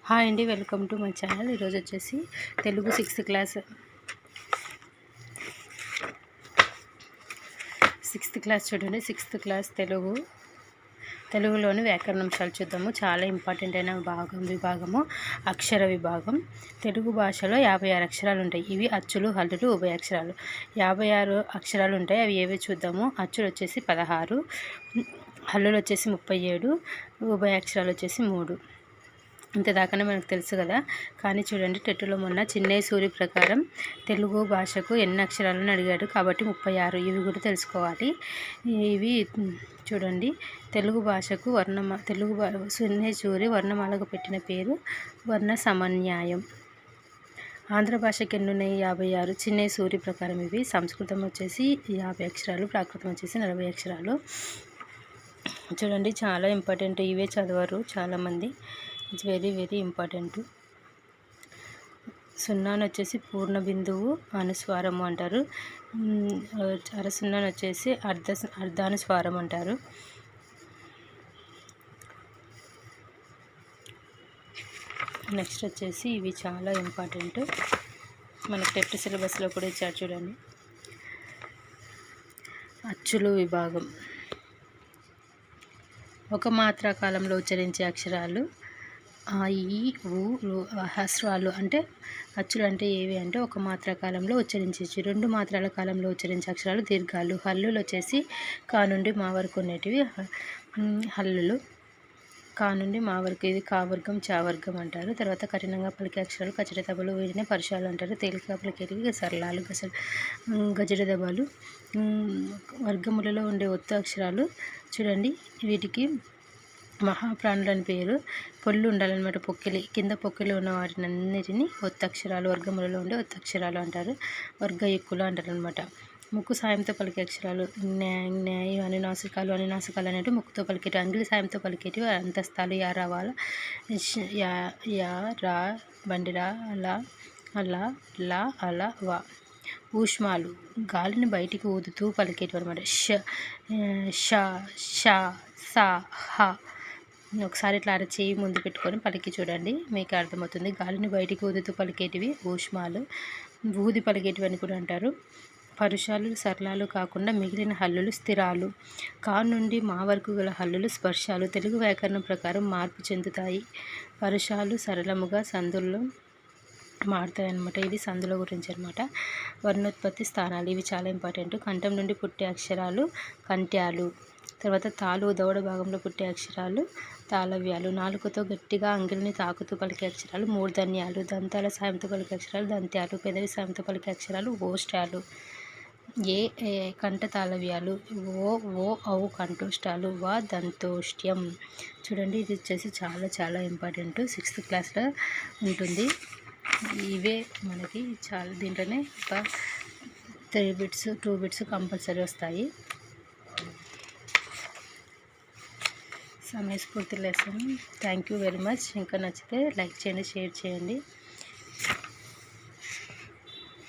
Hi అండి, welcome to my channel. ఈరోజు వచ్చేసి తెలుగు 6th క్లాస్ చూడండి. 6th క్లాస్ తెలుగులోని వ్యాకరణాంశాలు చూద్దాము. చాలా ఇంపార్టెంట్ అయిన విభాగము అక్షర విభాగం. తెలుగు భాషలో 56 అక్షరాలు ఉంటాయి. ఇవి అచ్చులు, హల్లులు, ఉభయ అక్షరాలు. 56 అక్షరాలు ఉంటాయి. అవి ఏవి చూద్దాము. అచ్చులు వచ్చేసి 16, హల్లులు వచ్చేసి 37, ఉభయ అక్షరాలు వచ్చేసి 3. ఇంతదాకానే మనకు తెలుసు కదా. కానీ చూడండి, టెట్టులో మొన్న చిన్నయ్య సూరి ప్రకారం తెలుగు భాషకు ఎన్ని అక్షరాలను అడిగాడు, కాబట్టి 36. ఇవి కూడా తెలుసుకోవాలి. ఇవి చూడండి, తెలుగు భాషకు చిన్నయ్య సూరి వర్ణమాలకు పెట్టిన పేరు వర్ణ సమన్యాయం. ఆంధ్ర భాషకి ఎన్ని ఉన్నాయి? 56. చిన్నయ్య సూరి ప్రకారం ఇవి. సంస్కృతం వచ్చేసి 50 అక్షరాలు, ప్రాకృతం వచ్చేసి 40 అక్షరాలు. చూడండి, చాలా ఇంపార్టెంట్. ఇవే చదవరు చాలామంది. It's very very important. సున్నాను వచ్చేసి పూర్ణ బిందువు అనుస్వారము అంటారు. అరసున్నాను వచ్చేసి అర్ధానుస్వారం అంటారు. నెక్స్ట్ వచ్చేసి ఇవి చాలా ఇంపార్టెంట్. మనకి టెట్ సిలబస్లో కూడా ఇచ్చారు చూడండి. అచ్చులు విభాగం. ఒక మాత్రా కాలంలో ఉచ్చరించే అక్షరాలు ఈ ఊ హ్రస్వాలు. అంటే అచ్చులు అంటే ఏవి అంటే ఒక మాత్రా కాలంలో ఉచ్చరించవచ్చు. 2 మాత్రాల కాలంలో ఉచ్చరించే అక్షరాలు దీర్ఘాలు. హల్లులు వచ్చేసి కా నుండి మా వరకు ఉండేటివి హల్లులు. కా నుండి మా వరకు ఇది కావర్గం, చావర్గం అంటారు. తర్వాత కఠినంగా పలికే అక్షరాలు కచట దెబ్బలు, వీటిని పరుషాలు అంటారు. తేలికగా పలికేటివి సరళాలు, గజడ దెబ్బలు. వర్గములలో ఉండే ఒత్తు అక్షరాలు చూడండి. వీటికి మహాప్రాణులు అని పేరు. పొల్లు ఉండాలన్నమాట, పొక్కిలి కింద పొక్కిలి ఉన్న వాటిని అన్నిటిని ఒత్తక్షరాలు, వర్గములలో ఉండే ఒత్తక్షరాలు అంటారు. వర్గయుక్కులు అంటారు అనమాట. ముక్కు సాయంతో పలికే అక్షరాలు న్యాయ, అనునాసికాలు అనేవి ముక్కుతో పలికేటివి. అంగిలి సాయంతో పలికేటివి అంతస్తాలు, యా రావాల, యా రా, బండిరా, అలా, అలా, లా, అలా, వా. ఊష్మాలు గాలిని బయటికి ఊదుతూ పలికేటివి అనమాట. ష, ష, సా, హ. ఒకసారి ఇట్లా చేయి ముందు పెట్టుకొని పలికి చూడండి, మీకు అర్థమవుతుంది. గాలిని బయటికి ఊదుతూ పలికేటివి ఊష్మాలు. ఊది పలికేటివి అని కూడా అంటారు. పరుషాలు, సరళాలు కాకుండా మిగిలిన హల్లులు స్థిరాలు. కా నుండి మా వరకు గల హల్లులు స్పర్శాలు. తెలుగు వ్యాకరణం ప్రకారం మార్పు చెందుతాయి. పరుషాలు సరళముగా సందుల్లో మారుతాయి అన్నమాట. ఇది సందుల గురించి అనమాట. వర్ణోత్పత్తి స్థానాలు. ఇవి చాలా ఇంపార్టెంట్. కంఠం నుండి పుట్టే అక్షరాలు కంఠ్యాలు. తర్వాత తాలు, దవడ భాగంలో పుట్టే అక్షరాలు తాళవ్యాలు. నాలుకతో గట్టిగా అంగిలిని తాకుతూ పలికే అక్షరాలు మూర్ధన్యాలు. దంతాల సాయంతో పలికే అక్షరాలు దంత్యాలు. పెదవి సాయంతో పలికే అక్షరాలు ఓష్టాలు. కంఠ తాళవ్యాలు. ఓ ఔ కంఠోష్టాలు. వా దంతోష్ట్యం. చూడండి, ఇది వచ్చేసి చాలా చాలా ఇంపార్టెంట్. 6th క్లాస్లో ఉంటుంది. ఇవే మనకి చాలా, దీంట్లోనే ఒక 3 బిట్స్ 2 బిట్స్ కంపల్సరీ వస్తాయి. సమయస్ఫూర్తి lesson. Thank you very much. ఇంకా నచ్చితే లైక్ చేయండి, షేర్ చేయండి.